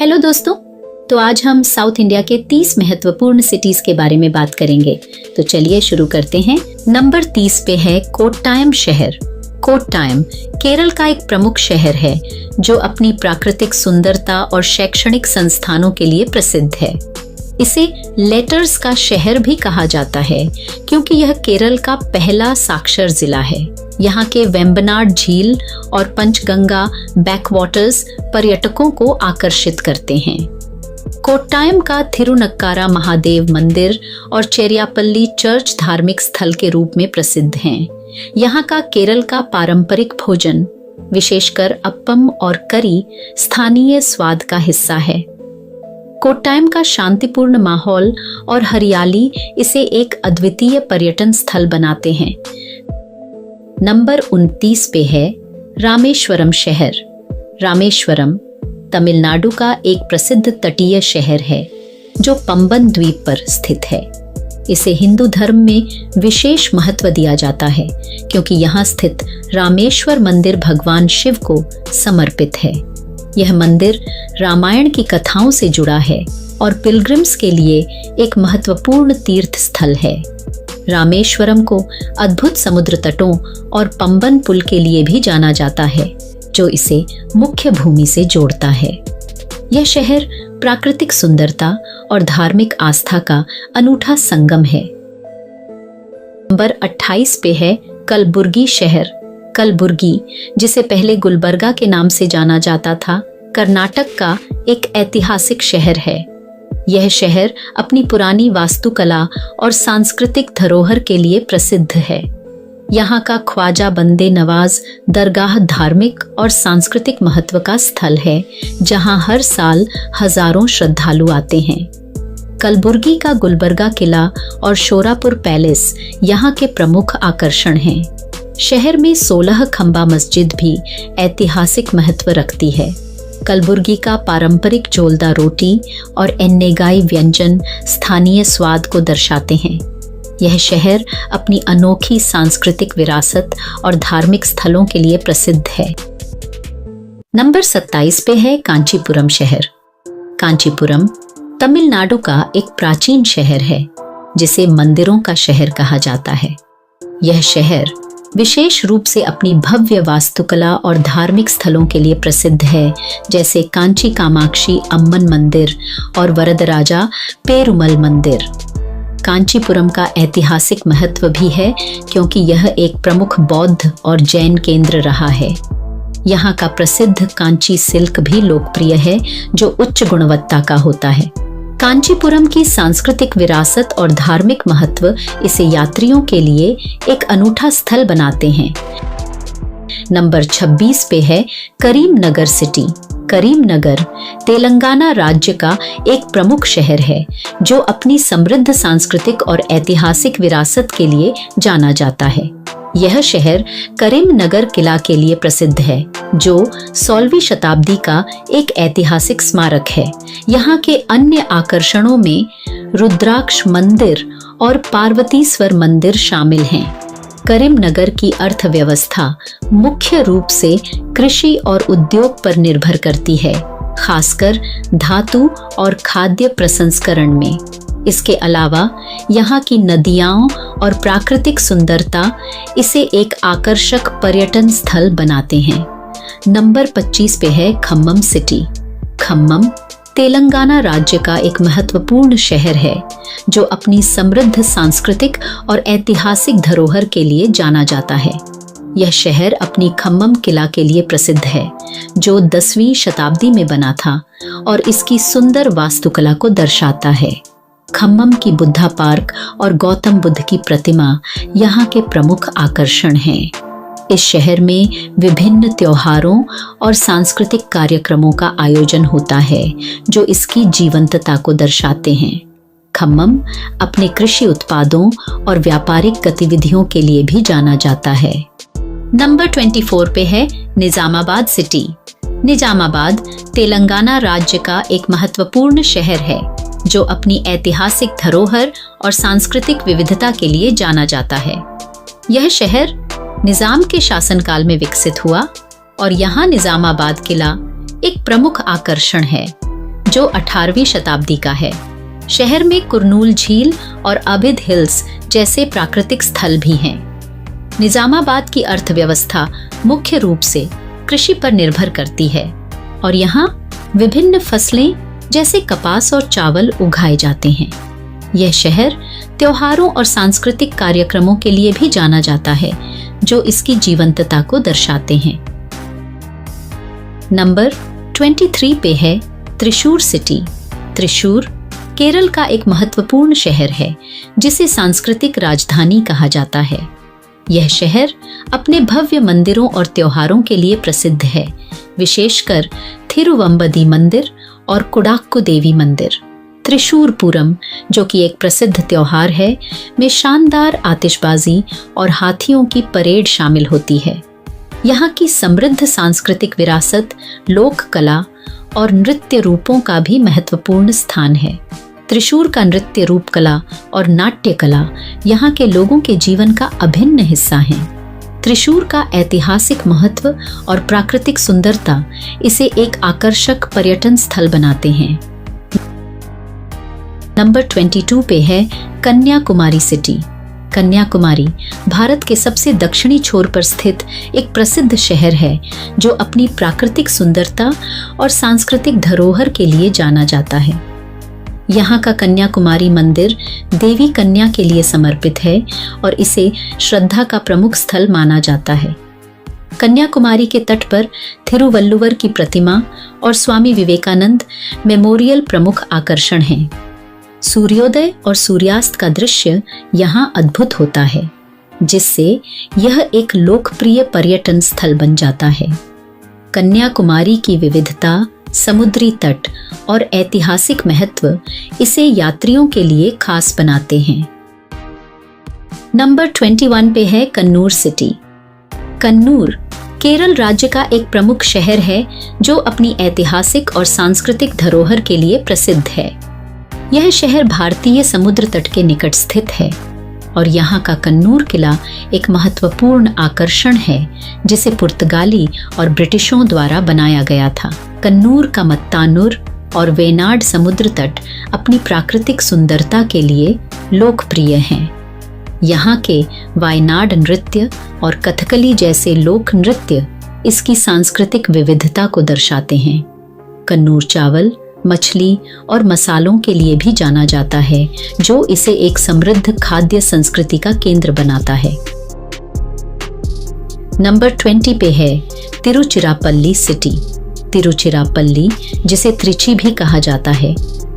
Hello दोस्तों, तो आज हम साउथ इंडिया के 30 महत्वपूर्ण सिटीज के बारे में बात करेंगे। तो चलिए शुरू करते हैं। नंबर 30 पे है कोट्टायम शहर। कोट्टायम केरल का एक प्रमुख शहर है जो अपनी प्राकृतिक सुंदरता और शैक्षणिक संस्थानों के लिए प्रसिद्ध है। इसे लेटर्स का शहर भी कहा जाता है क्योंकि यह केरल का पहला साक्षर जिला है। यहाँ के वेम्बनाड झील और पंचगंगा बैकवाटर्स पर्यटकों को आकर्षित करते हैं। कोट्टायम का थिरुनक्कारा महादेव मंदिर और चेरियापल्ली चर्च धार्मिक स्थल के रूप में प्रसिद्ध हैं। यहाँ का केरल का पारंपरिक भोजन, विशेषकर अप्पम और करी, स्थानीय स्वाद का हिस्सा है। कोट्टायम का शांतिपूर्ण माहौल और हरियाली इसे एक अद्वितीय पर्यटन स्थल बनाते हैं। नंबर 29 पे है रामेश्वरम शहर। रामेश्वरम तमिलनाडु का एक प्रसिद्ध तटीय शहर है जो पंबन द्वीप पर स्थित है। इसे हिंदू धर्म में विशेष महत्व दिया जाता है क्योंकि यहाँ स्थित रामेश्वर मंदिर भगवान शिव को समर्पित है। यह मंदिर रामायण की कथाओं से जुड़ा है और पिलग्रिम्स के लिए एक महत्वपूर्ण तीर्थ स्थल है। रामेश्वरम को अद्भुत समुद्र तटों और पंबन पुल के लिए भी जाना जाता है जो इसे मुख्य भूमि से जोड़ता है। यह शहर प्राकृतिक सुंदरता और धार्मिक आस्था का अनूठा संगम है। नंबर 28 पे है कलबुर्गी शहर। कलबुर्गी, जिसे पहले गुलबर्गा के नाम से जाना जाता था, कर्नाटक का एक ऐतिहासिक शहर है। यह शहर अपनी पुरानी वास्तुकला और सांस्कृतिक धरोहर के लिए प्रसिद्ध है। यहाँ का ख्वाजा बंदे नवाज दरगाह धार्मिक और सांस्कृतिक महत्व का स्थल है जहाँ हर साल हजारों श्रद्धालु आते हैं। कलबुर्गी का गुलबर्गा किला और शोरापुर पैलेस यहाँ के प्रमुख आकर्षण हैं। शहर में 16 खंबा मस्जिद भी ऐतिहासिक महत्व रखती है। कलबुर्गी का पारंपरिक जोलदा रोटी और एन्नेगाई व्यंजन स्थानीय स्वाद को दर्शाते हैं। यह शहर अपनी अनोखी सांस्कृतिक विरासत और धार्मिक स्थलों के लिए प्रसिद्ध है। नंबर 27 पे है कांचीपुरम शहर। कांचीपुरम तमिलनाडु का एक प्राचीन शहर है जिसे मंदिरों का शहर कहा जाता है। यह शहर विशेष रूप से अपनी भव्य वास्तुकला और धार्मिक स्थलों के लिए प्रसिद्ध है, जैसे कांची कामाक्षी अम्मन मंदिर और वरदराजा पेरुमल मंदिर। कांचीपुरम का ऐतिहासिक महत्व भी है क्योंकि यह एक प्रमुख बौद्ध और जैन केंद्र रहा है। यहाँ का प्रसिद्ध कांची सिल्क भी लोकप्रिय है जो उच्च गुणवत्ता का होता है। कांचीपुरम की सांस्कृतिक विरासत और धार्मिक महत्व इसे यात्रियों के लिए एक अनूठा स्थल बनाते हैं। नंबर 26 पे है करीमनगर सिटी। करीमनगर तेलंगाना राज्य का एक प्रमुख शहर है जो अपनी समृद्ध सांस्कृतिक और ऐतिहासिक विरासत के लिए जाना जाता है। यह शहर करीमनगर किला के लिए प्रसिद्ध है जो 16वीं शताब्दी का एक ऐतिहासिक स्मारक है। यहाँ के अन्य आकर्षणों में रुद्राक्ष मंदिर और पार्वतीश्वर मंदिर शामिल हैं। करीमनगर की अर्थव्यवस्था मुख्य रूप से कृषि और उद्योग पर निर्भर करती है, खासकर धातु और खाद्य प्रसंस्करण में। इसके अलावा यहाँ की नदियाँ और प्राकृतिक सुंदरता इसे एक आकर्षक पर्यटन स्थल बनाते हैं। नंबर 25 पे है खम्मम सिटी। खम्मम तेलंगाना राज्य का एक महत्वपूर्ण शहर है जो अपनी समृद्ध सांस्कृतिक और ऐतिहासिक धरोहर के लिए जाना जाता है। यह शहर अपनी खम्मम किला के लिए प्रसिद्ध है जो 10वीं शताब्दी में बना था और इसकी सुंदर वास्तुकला को दर्शाता है। खम्मम की बुद्धा पार्क और गौतम बुद्ध की प्रतिमा यहाँ के प्रमुख आकर्षण हैं। इस शहर में विभिन्न त्योहारों और सांस्कृतिक कार्यक्रमों का आयोजन होता है जो इसकी जीवंतता को दर्शाते हैं। खम्मम अपने कृषि उत्पादों और व्यापारिक गतिविधियों के लिए भी जाना जाता है। नंबर 24 पे है निजामाबाद सिटी। निजामाबाद तेलंगाना राज्य का एक महत्वपूर्ण शहर है जो अपनी ऐतिहासिक धरोहर और सांस्कृतिक विविधता के लिए जाना जाता है। यह शहर निजाम के शासनकाल में विकसित हुआ और यहाँ निजामाबाद किला एक प्रमुख आकर्षण है। जो 18वीं शताब्दी का है। शहर में कुरनूल झील और अबिद हिल्स जैसे प्राकृतिक स्थल भी हैं। निजामाबाद की अर्थव्यवस्था मुख्य रूप से कृषि पर निर्भर करती है और यहाँ विभिन्न फसलें जैसे कपास और चावल उगाए जाते हैं। यह शहर त्योहारों और सांस्कृतिक कार्यक्रमों के लिए भी जाना जाता है, जो इसकी जीवंतता को दर्शाते हैं। नंबर 23 पे है त्रिशूर सिटी। त्रिशूर केरल का एक महत्वपूर्ण शहर है, जिसे सांस्कृतिक राजधानी कहा जाता है। यह शहर अपने भव्य मंदिरों और त्योहारों के लिए प्रसिद्ध है, विशेषकर थिरुवंबदी मंदिर और कुडाक्कु देवी मंदिर। त्रिशूर पूरम, जो कि एक प्रसिद्ध त्योहार है, में शानदार आतिशबाजी और हाथियों की परेड शामिल होती है। यहाँ की समृद्ध सांस्कृतिक विरासत, लोक कला और नृत्य रूपों का भी महत्वपूर्ण स्थान है। त्रिशूर का नृत्य रूप कला और नाट्य कला यहाँ के लोगों के जीवन का अभिन्न हिस्सा है। त्रिशूर का ऐतिहासिक महत्व और प्राकृतिक सुंदरता इसे एक आकर्षक पर्यटन स्थल बनाते हैं। नंबर 22 पे है कन्याकुमारी सिटी। कन्याकुमारी भारत के सबसे दक्षिणी छोर पर स्थित एक प्रसिद्ध शहर है, जो अपनी प्राकृतिक सुंदरता और सांस्कृतिक धरोहर के लिए जाना जाता है। यहाँ का कन्याकुमारी मंदिर देवी कन्या के लिए समर्पित है और इसे श्रद्धा का प्रमुख स्थल माना जाता है। कन्याकुमारी के तट पर थिरुवल्लुवर की प्रतिमा और स्वामी विवेकानंद मेमोरियल प्रमुख आकर्षण हैं। सूर्योदय और सूर्यास्त का दृश्य यहाँ अद्भुत होता है, जिससे यह एक लोकप्रिय पर्यटन स्थल बन जाता है। कन्याकुमारी की विविधता, समुद्री तट और ऐतिहासिक महत्व इसे यात्रियों के लिए खास बनाते हैं। नंबर 21 पे है कन्नूर सिटी। कन्नूर केरल राज्य का एक प्रमुख शहर है, जो अपनी ऐतिहासिक और सांस्कृतिक धरोहर के लिए प्रसिद्ध है। यह शहर भारतीय समुद्र तट के निकट स्थित है और यहाँ का कन्नूर किला एक महत्वपूर्ण आकर्षण है, जिसे पुर्तगाली और ब्रिटिशों द्वारा बनाया गया था। कन्नूर का मत्तानुर और वेनाड समुद्र तट अपनी प्राकृतिक सुंदरता के लिए लोकप्रिय हैं। यहाँ के वायनाड नृत्य और कथकली जैसे लोक नृत्य इसकी सांस्कृतिक विविधता को दर्शाते हैं। कन्नूर चावल, मछली और मसालों के लिए भी जाना जाता है, जो इसे एक समृद्ध खाद्य संस्कृति का केंद्र बनाता है। नंबर 20 पे है तिरुचिरापल्ली सिटी। तिरुचिरापल्ली, जिसे त्रिची भी कहा जाता है,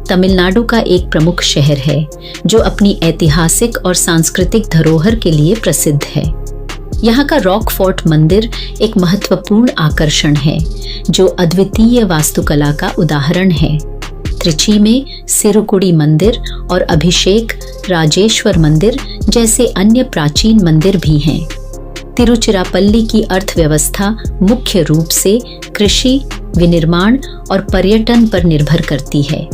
तमिलनाडु का एक प्रमुख शहर है, जो अपनी ऐतिहासिक और सांस्कृतिक धरोहर के लिए प्रसिद्ध है। यहाँ का रॉक फोर्ट मंदिर एक महत्वपूर्ण आकर्षण है, जो अद्वितीय वास्तुकला का उदाहरण है। त्रिची में सिरुकुड़ी मंदिर और अभिषेक राजेश्वर मंदिर जैसे अन्य प्राचीन मंदिर भी हैं। तिरुचिरापल्ली की अर्थव्यवस्था मुख्य रूप से कृषि, विनिर्माण और पर्यटन पर निर्भर करती है।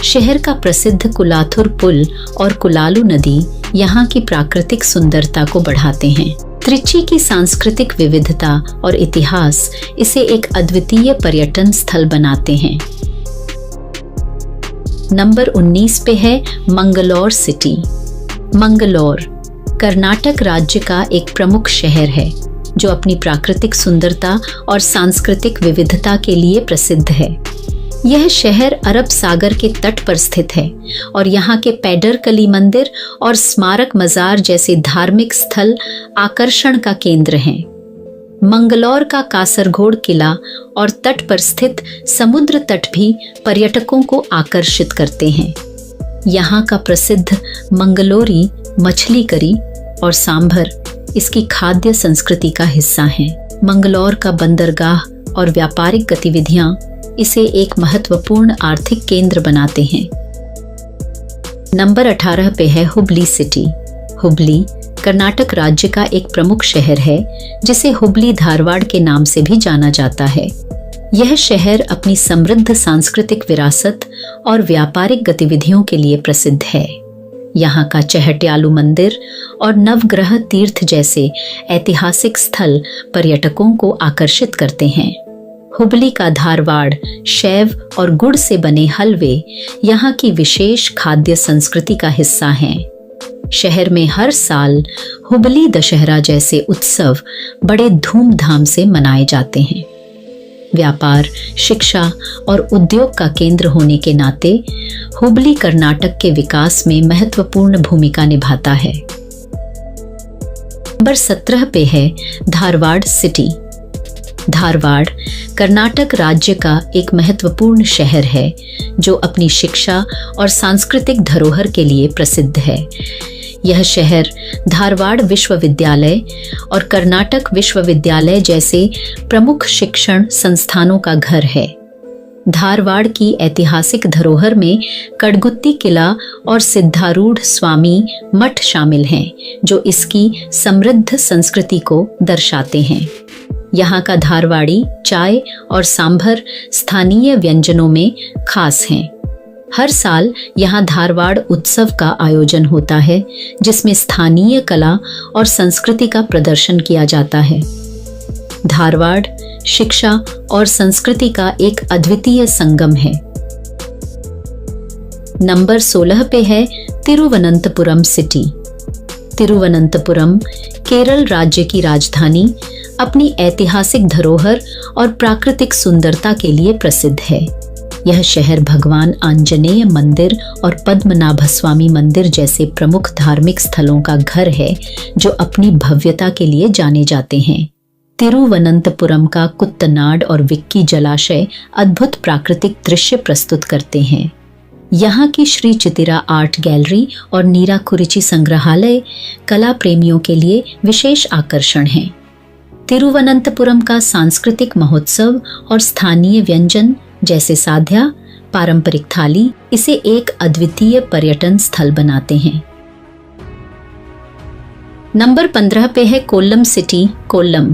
शहर का प्रसिद्ध कुलाथुर पुल और कुलालू नदी यहाँ की प्राकृतिक सुंदरता को बढ़ाते हैं। त्रिची की सांस्कृतिक विविधता और इतिहास इसे एक अद्वितीय पर्यटन स्थल बनाते हैं। नंबर 19 पे है मंगलौर सिटी। मंगलौर कर्नाटक राज्य का एक प्रमुख शहर है, जो अपनी प्राकृतिक सुंदरता और सांस्कृतिक विविधता के लिए प्रसिद्ध है। यह शहर अरब सागर के तट पर स्थित है और यहाँ के पैडरकली मंदिर और स्मारक मजार जैसे धार्मिक स्थल आकर्षण का केंद्र हैं। मंगलौर का कासरगोड किला और तट पर स्थित समुद्र तट भी पर्यटकों को आकर्षित करते हैं। यहाँ का प्रसिद्ध मंगलोरी मछली करी और सांभर इसकी खाद्य संस्कृति का हिस्सा हैं। मंगलौर का बंदरगाह और व्यापारिक गतिविधियां इसे एक महत्वपूर्ण आर्थिक केंद्र बनाते हैं। नंबर 18 पे है हुबली सिटी। हुबली कर्नाटक राज्य का एक प्रमुख शहर है, जिसे हुबली धारवाड़ के नाम से भी जाना जाता है। यह शहर अपनी समृद्ध सांस्कृतिक विरासत और व्यापारिक गतिविधियों के लिए प्रसिद्ध है। यहाँ का चहट्यालू मंदिर और नवग्रह तीर्थ जैसे ऐतिहासिक स्थल पर्यटकों को आकर्षित करते हैं। हुबली का धारवाड़ शैव और गुड़ से बने हलवे यहाँ की विशेष खाद्य संस्कृति का हिस्सा हैं। शहर में हर साल हुबली दशहरा जैसे उत्सव बड़े धूमधाम से मनाए जाते हैं। व्यापार, शिक्षा और उद्योग का केंद्र होने के नाते हुबली कर्नाटक के विकास में महत्वपूर्ण भूमिका निभाता है। नंबर 17 पे है धारवाड़ सिटी। धारवाड़ कर्नाटक राज्य का एक महत्वपूर्ण शहर है जो अपनी शिक्षा और सांस्कृतिक धरोहर के लिए प्रसिद्ध है। यह शहर धारवाड़ विश्वविद्यालय और कर्नाटक विश्वविद्यालय जैसे प्रमुख शिक्षण संस्थानों का घर है। धारवाड़ की ऐतिहासिक धरोहर में कड़गुत्ती किला और सिद्धारूढ़ स्वामी मठ शामिल हैं, जो इसकी समृद्ध संस्कृति को दर्शाते हैं। यहाँ का धारवाड़ी चाय और सांभर स्थानीय व्यंजनों में खास हैं। हर साल यहाँ धारवाड़ उत्सव का आयोजन होता है, जिसमें स्थानीय कला और संस्कृति का प्रदर्शन किया जाता है। धारवाड़ शिक्षा और संस्कृति का एक अद्वितीय संगम है। नंबर 16 पे है तिरुवनंतपुरम सिटी। तिरुवनंतपुरम केरल राज्य की राजधानी अपनी ऐतिहासिक धरोहर और प्राकृतिक सुंदरता के लिए प्रसिद्ध है। यह शहर भगवान आंजनेय मंदिर और पद्मनाभ स्वामी मंदिर जैसे प्रमुख धार्मिक स्थलों का घर है, जो अपनी भव्यता के लिए जाने जाते हैं। तिरुवनंतपुरम का कुत्तनाड और विक्की जलाशय अद्भुत प्राकृतिक दृश्य प्रस्तुत करते हैं। यहाँ की श्री चितिरा आर्ट गैलरी और नीराकुरिची संग्रहालय कला प्रेमियों के लिए विशेष आकर्षण हैं। तिरुवनंतपुरम का सांस्कृतिक महोत्सव और स्थानीय व्यंजन जैसे साध्या, पारंपरिक थाली इसे एक अद्वितीय पर्यटन स्थल बनाते हैं। नंबर 15 पे है कोल्लम सिटी। कोल्लम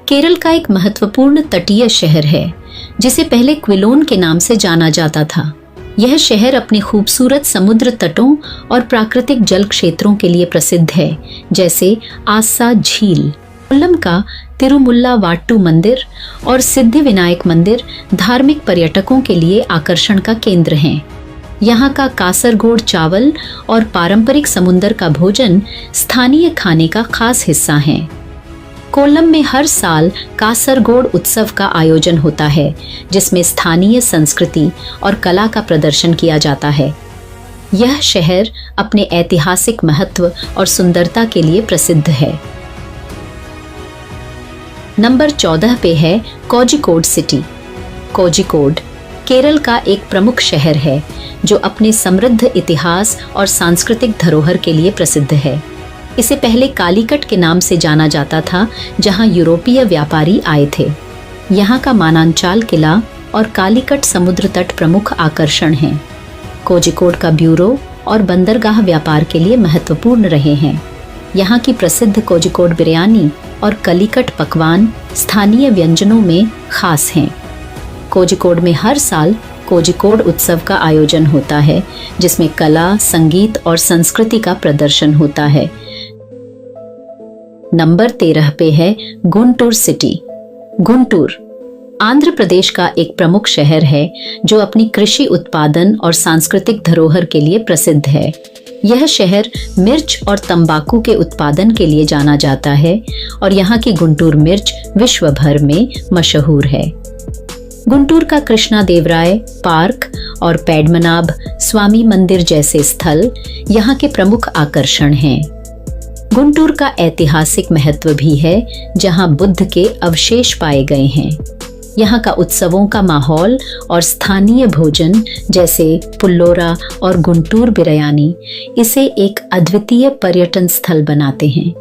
केरल का एक महत्वपूर्ण तटीय शहर है, जिसे पहले क्विलोन के नाम से जाना जाता था। यह शहर अपने खूबसूरत समुद्र तटों और प्राकृतिक जल क्षेत्रों के लिए प्रसिद्ध है, जैसे आसा झील। कोल्लम का तिरुमुल्ला वाट्टू मंदिर और सिद्धि विनायक मंदिर धार्मिक पर्यटकों के लिए आकर्षण का केंद्र हैं। यहाँ का कासरगोड चावल और पारंपरिक समुद्र का भोजन स्थानीय खाने का खास हिस्सा है। कोल्लम में हर साल कासरगोड उत्सव का आयोजन होता है, जिसमें स्थानीय संस्कृति और कला का प्रदर्शन किया जाता है। यह शहर अपने ऐतिहासिक महत्व और सुंदरता के लिए प्रसिद्ध है। नंबर 14 पे है कोझिकोड सिटी। कोझिकोड केरल का एक प्रमुख शहर है, जो अपने समृद्ध इतिहास और सांस्कृतिक धरोहर के लिए प्रसिद्ध है। इसे पहले कालीकट के नाम से जाना जाता था, जहां यूरोपीय व्यापारी आए थे। यहाँ का मानांचाल किला और कालीकट समुद्र तट प्रमुख आकर्षण हैं। कोझिकोड का ब्यूरो और बंदरगाह व्यापार के लिए महत्वपूर्ण रहे हैं। यहाँ की प्रसिद्ध कोझिकोड बिरयानी और कलीकट पकवान स्थानीय व्यंजनों में खास हैं। कोझिकोड में हर साल कोझिकोड उत्सव का आयोजन होता है, जिसमें कला, संगीत और संस्कृति का प्रदर्शन होता है। नंबर 13 पे है गुंटूर सिटी। गुंटूर आंध्र प्रदेश का एक प्रमुख शहर है, जो अपनी कृषि उत्पादन और सांस्कृतिक धरोहर के लिए प्रसिद्ध है। यह शहर मिर्च और तंबाकू के उत्पादन के लिए जाना जाता है और यहाँ की गुंटूर मिर्च विश्व भर में मशहूर है। गुंटूर का कृष्णा देवराय पार्क और पैडमनाभ स्वामी मंदिर जैसे स्थल यहाँ के प्रमुख आकर्षण हैं। गुंटूर का ऐतिहासिक महत्व भी है, जहाँ बुद्ध के अवशेष पाए गए हैं। यहाँ का उत्सवों का माहौल और स्थानीय भोजन जैसे पुल्लोरा और गुंटूर बिरयानी इसे एक अद्वितीय पर्यटन स्थल बनाते हैं।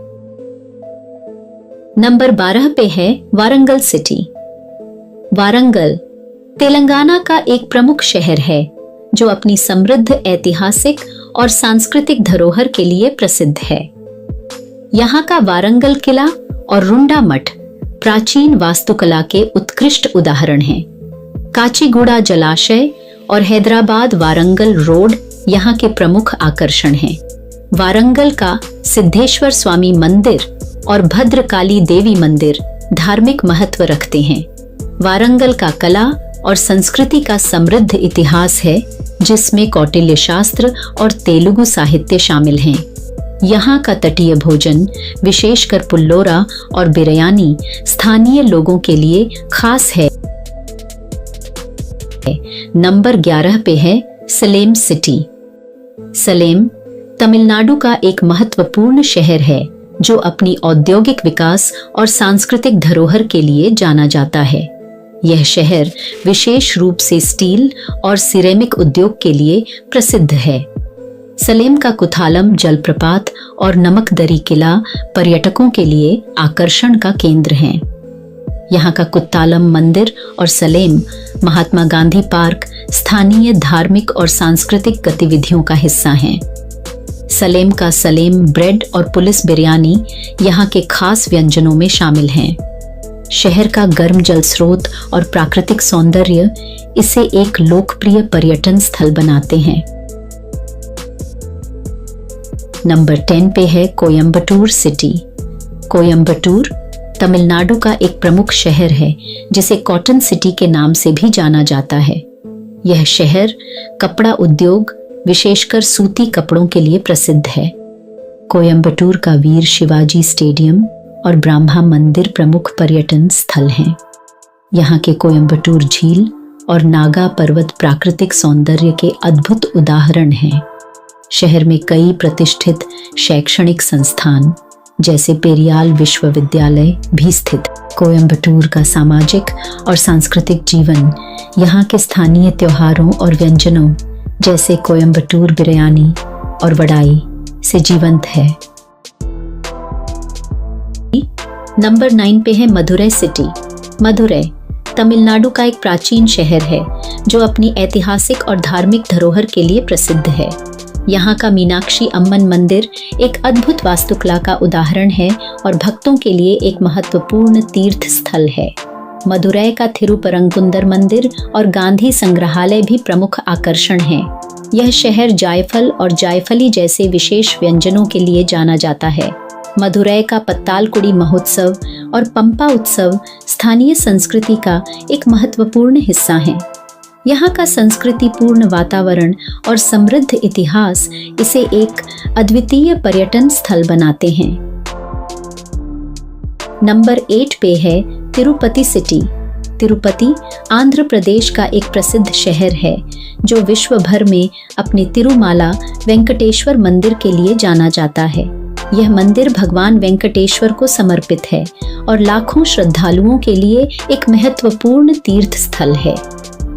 नंबर 12 पे है वारंगल सिटी। वारंगल तेलंगाना का एक प्रमुख शहर है, जो अपनी समृद्ध ऐतिहासिक और सांस्कृतिक धरोहर के लिए प्रसिद्ध है। यहाँ का वारंगल किला और रुंडा मठ प्राचीन वास्तुकला के उत्कृष्ट उदाहरण हैं। काचीगुड़ा जलाशय और हैदराबाद वारंगल रोड यहाँ के प्रमुख आकर्षण हैं। वारंगल का सिद्धेश्वर स्वामी मंदिर और भद्रकाली देवी मंदिर धार्मिक महत्व रखते हैं। वारंगल का कला और संस्कृति का समृद्ध इतिहास है, जिसमें कौटिल्य शास्त्र और तेलुगु साहित्य शामिल हैं। यहाँ का तटीय भोजन, विशेषकर पुल्लोरा और बिरयानी, स्थानीय लोगों के लिए खास है। नंबर 11 पे है सलेम सिटी। सलेम तमिलनाडु का एक महत्वपूर्ण शहर है जो अपनी औद्योगिक विकास और सांस्कृतिक धरोहर के लिए जाना जाता है। यह शहर विशेष रूप से स्टील और सिरेमिक उद्योग के लिए प्रसिद्ध है। सलेम का कुथालम जलप्रपात और नमकदरी किला पर्यटकों के लिए आकर्षण का केंद्र हैं। यहाँ का कुत्तालम मंदिर और सलेम महात्मा गांधी पार्क स्थानीय धार्मिक और सांस्कृतिक गतिविधियों का हिस्सा हैं। सलेम का सलेम ब्रेड और पुलिस बिरयानी यहाँ के खास व्यंजनों में शामिल हैं। शहर का गर्म जल स्रोत और प्राकृतिक सौंदर्य इसे एक लोकप्रिय पर्यटन स्थल बनाते हैं। नंबर 10 पे है कोयम्बटूर सिटी। कोयम्बटूर तमिलनाडु का एक प्रमुख शहर है जिसे कॉटन सिटी के नाम से भी जाना जाता है। यह शहर कपड़ा उद्योग, विशेषकर सूती कपड़ों के लिए प्रसिद्ध है। कोयम्बटूर का वीर शिवाजी स्टेडियम और ब्रह्मा मंदिर प्रमुख पर्यटन स्थल हैं। यहाँ के कोयम्बटूर झील और नागा पर्वत प्राकृतिक सौंदर्य के अद्भुत उदाहरण हैं। शहर में कई प्रतिष्ठित शैक्षणिक संस्थान जैसे पेरियाल विश्वविद्यालय भी स्थित। कोयम्बटूर का सामाजिक और सांस्कृतिक जीवन यहाँ के स्थानीय त्योहारों और व्यंजनों जैसे कोयम्बटूर बिरयानी और वड़ाई से जीवंत है। नंबर 9 पे है मदुरै सिटी। मदुरै तमिलनाडु का एक प्राचीन शहर है जो अपनी ऐतिहासिक और धार्मिक धरोहर के लिए प्रसिद्ध है। यहाँ का मीनाक्षी अम्मन मंदिर एक अद्भुत वास्तुकला का उदाहरण है और भक्तों के लिए एक महत्वपूर्ण तीर्थ स्थल है। मदुरै का थिरुपरंकुंदर मंदिर और गांधी संग्रहालय भी प्रमुख आकर्षण हैं। यह शहर जायफल और जायफली जैसे विशेष व्यंजनों के लिए जाना जाता है। मदुरै का पत्तालकुड़ी महोत्सव और पंपा उत्सव स्थानीय संस्कृति का एक महत्वपूर्ण हिस्सा है। यहाँ का संस्कृतिपूर्ण वातावरण और समृद्ध इतिहास इसे एक अद्वितीय पर्यटन स्थल बनाते हैं। नंबर 8 पे है तिरुपति सिटी। तिरुपति आंध्र प्रदेश का एक प्रसिद्ध शहर है जो विश्व भर में अपने तिरुमाला वेंकटेश्वर मंदिर के लिए जाना जाता है। यह मंदिर भगवान वेंकटेश्वर को समर्पित है और लाखों श्रद्धालुओं के लिए एक महत्वपूर्ण तीर्थ स्थल है।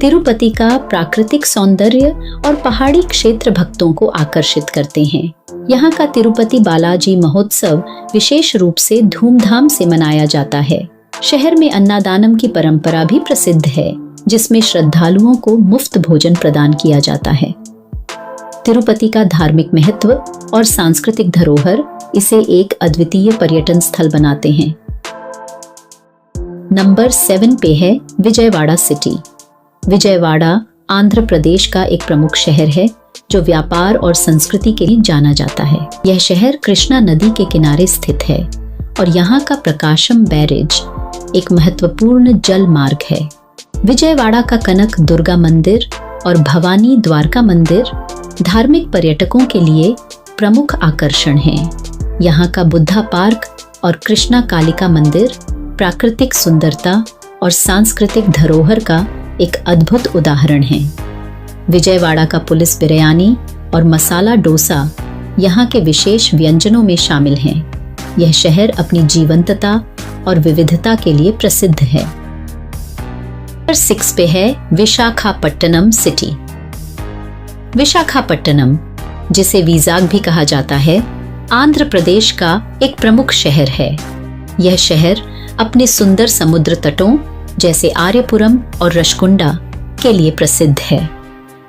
तिरुपति का प्राकृतिक सौंदर्य और पहाड़ी क्षेत्र भक्तों को आकर्षित करते हैं। यहाँ का तिरुपति बालाजी महोत्सव विशेष रूप से धूमधाम से मनाया जाता है। शहर में अन्नदानम की परंपरा भी प्रसिद्ध है, जिसमें श्रद्धालुओं को मुफ्त भोजन प्रदान किया जाता है। तिरुपति का धार्मिक महत्व और सांस्कृतिक धरोहर इसे एक अद्वितीय पर्यटन स्थल बनाते हैं। नंबर 7 पे है विजयवाड़ा सिटी। विजयवाड़ा आंध्र प्रदेश का एक प्रमुख शहर है जो व्यापार और संस्कृति के लिए जाना जाता है। यह शहर कृष्णा नदी के किनारे स्थित है और यहाँ का प्रकाशम बैरेज एक महत्वपूर्ण जल मार्ग है। विजयवाड़ा का कनक दुर्गा मंदिर और भवानी द्वारका मंदिर धार्मिक पर्यटकों के लिए प्रमुख आकर्षण हैं। यहाँ का बुद्धा पार्क और कृष्णा कालिका मंदिर प्राकृतिक सुंदरता और सांस्कृतिक धरोहर का एक अद्भुत उदाहरण है। विजयवाड़ा का पुलिस बिरयानी और मसाला डोसा यहाँ के विशेष व्यंजनों में शामिल हैं। यह शहर अपनी जीवंतता और विविधता के लिए प्रसिद्ध है। नंबर 6 पे है विशाखापट्टनम सिटी। विशाखापट्टनम, जिसे विजाग भी कहा जाता है, आंध्र प्रदेश का एक प्रमुख शहर है। यह शहर अपने सुंदर समुद्र तटों जैसे आर्यपुरम और रशकुंडा के लिए प्रसिद्ध है।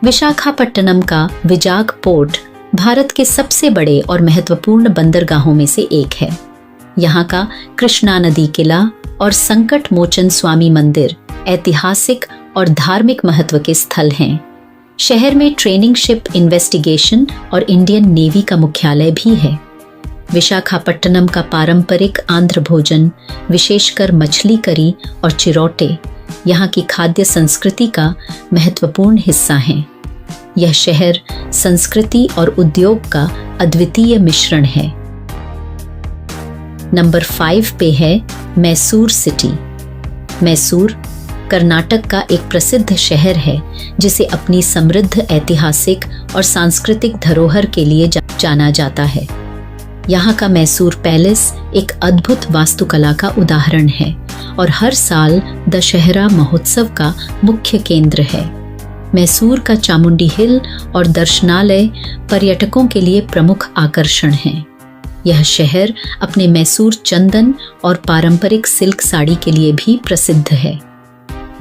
विशाखापट्टनम का विजाग पोर्ट भारत के सबसे बड़े और महत्वपूर्ण बंदरगाहों में से एक है। यहाँ का कृष्णा नदी किला और संकट मोचन स्वामी मंदिर ऐतिहासिक और धार्मिक महत्व के स्थल हैं। शहर में ट्रेनिंग शिप इन्वेस्टिगेशन और इंडियन नेवी का मुख्यालय भी है। विशाखापट्टनम का पारंपरिक आंध्र भोजन, विशेषकर मछली करी और चिरोटे, यहाँ की खाद्य संस्कृति का महत्वपूर्ण हिस्सा है। यह शहर संस्कृति और उद्योग का अद्वितीय मिश्रण है। नंबर 5 पे है मैसूर सिटी। मैसूर कर्नाटक का एक प्रसिद्ध शहर है जिसे अपनी समृद्ध ऐतिहासिक और सांस्कृतिक धरोहर के लिए जाना जाता है। यहाँ का मैसूर पैलेस एक अद्भुत वास्तुकला का उदाहरण है और हर साल दशहरा महोत्सव का मुख्य केंद्र है। मैसूर का चामुंडी हिल और दर्शनालय पर्यटकों के लिए प्रमुख आकर्षण हैं। यह शहर अपने मैसूर चंदन और पारंपरिक सिल्क साड़ी के लिए भी प्रसिद्ध है।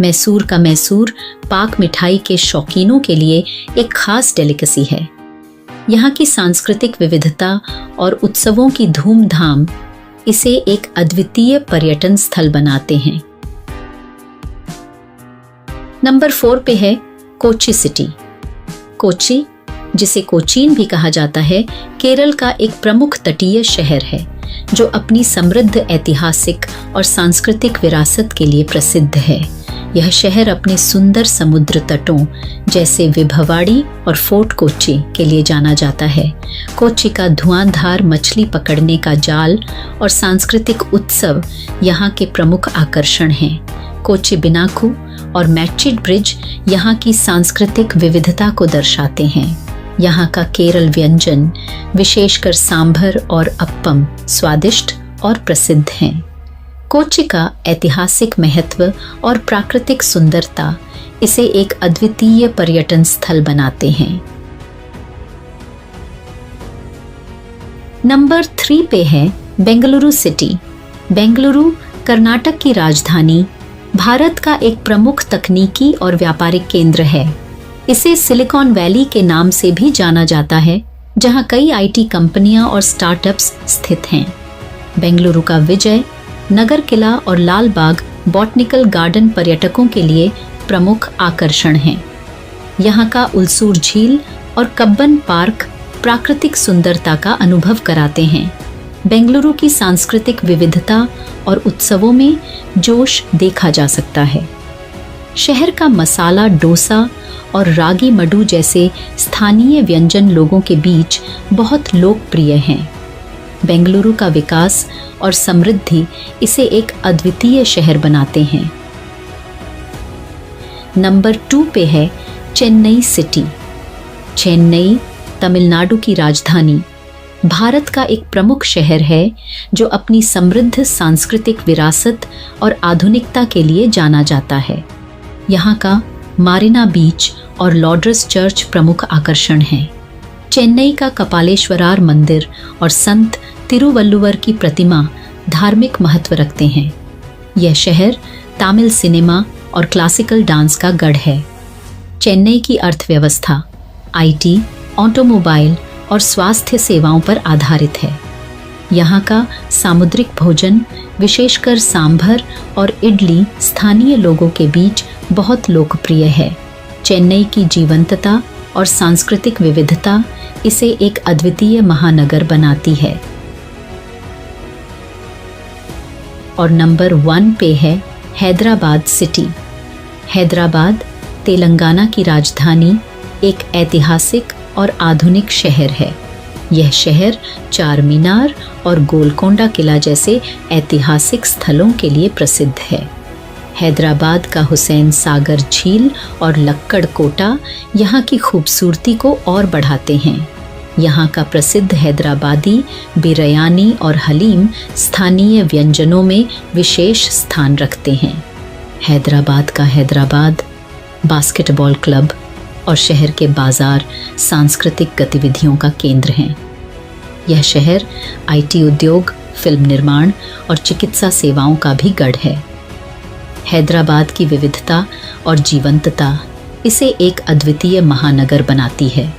मैसूर का मैसूर पाक मिठाई के शौकीनों के लिए एक खास डेलिकेसी है। यहाँ की सांस्कृतिक विविधता और उत्सवों की धूमधाम इसे एक अद्वितीय पर्यटन स्थल बनाते हैं। नंबर 4 पे है कोच्चि सिटी। कोच्चि, जिसे कोचीन भी कहा जाता है, केरल का एक प्रमुख तटीय शहर है जो अपनी समृद्ध ऐतिहासिक और सांस्कृतिक विरासत के लिए प्रसिद्ध है। यह शहर अपने सुंदर समुद्र तटों जैसे विभवाड़ी और फोर्ट कोच्चि के लिए जाना जाता है। कोच्चि का धुआंधार मछली पकड़ने का जाल और सांस्कृतिक उत्सव यहाँ के प्रमुख आकर्षण हैं। कोच्चि बिनाकू और मैचिड ब्रिज यहाँ की सांस्कृतिक विविधता को दर्शाते हैं। यहाँ का केरल व्यंजन, विशेषकर सांभर और अप्पम, स्वादिष्ट और प्रसिद्ध हैं। कोच्चि का ऐतिहासिक महत्व और प्राकृतिक सुंदरता इसे एक अद्वितीय पर्यटन स्थल बनाते हैं। नंबर 3 पे है बेंगलुरु सिटी। बेंगलुरु कर्नाटक की राजधानी, भारत का एक प्रमुख तकनीकी और व्यापारिक केंद्र है। इसे सिलिकॉन वैली के नाम से भी जाना जाता है, जहां कई आईटी कंपनियां और स्टार्टअप्स स्थित हैं। बेंगलुरु का विजय नगर किला और लाल बाग बॉटनिकल गार्डन पर्यटकों के लिए प्रमुख आकर्षण हैं। यहाँ का उलसूर झील और कब्बन पार्क प्राकृतिक सुंदरता का अनुभव कराते हैं। बेंगलुरु की सांस्कृतिक विविधता और उत्सवों में जोश देखा जा सकता है। शहर का मसाला डोसा और रागी मडू जैसे स्थानीय व्यंजन लोगों के बीच बहुत लोकप्रिय हैं। बेंगलुरु का विकास और समृद्धि इसे एक अद्वितीय शहर बनाते हैं। नंबर 2 पे है चेन्नई सिटी। चेन्नई तमिलनाडु की राजधानी, भारत का एक प्रमुख शहर है जो अपनी समृद्ध सांस्कृतिक विरासत और आधुनिकता के लिए जाना जाता है। यहाँ का मारिना बीच और लॉर्ड्स चर्च प्रमुख आकर्षण हैं। चेन्नई का कपालेश्वरार मंदिर और संत तिरुवल्लुवर की प्रतिमा धार्मिक महत्व रखते हैं। यह शहर तमिल सिनेमा और क्लासिकल डांस का गढ़ है। चेन्नई की अर्थव्यवस्था आईटी, ऑटोमोबाइल और स्वास्थ्य सेवाओं पर आधारित है। यहाँ का सामुद्रिक भोजन, विशेषकर सांभर और इडली, स्थानीय लोगों के बीच बहुत लोकप्रिय है। चेन्नई की जीवंतता और सांस्कृतिक विविधता इसे एक अद्वितीय महानगर बनाती है। और नंबर 1 पे है हैदराबाद सिटी। हैदराबाद तेलंगाना की राजधानी एक ऐतिहासिक और आधुनिक शहर है। यह शहर चार मीनार और गोलकोंडा किला जैसे ऐतिहासिक स्थलों के लिए प्रसिद्ध है। हैदराबाद का हुसैन सागर झील और लक्कड़ कोटा यहाँ की खूबसूरती को और बढ़ाते हैं। यहाँ का प्रसिद्ध हैदराबादी बिरयानी और हलीम स्थानीय व्यंजनों में विशेष स्थान रखते हैं। हैदराबाद का हैदराबाद बास्केटबॉल क्लब और शहर के बाजार सांस्कृतिक गतिविधियों का केंद्र हैं। यह शहर आईटी उद्योग, फिल्म निर्माण और चिकित्सा सेवाओं का भी गढ़ है। हैदराबाद की विविधता और जीवंतता इसे एक अद्वितीय महानगर बनाती है।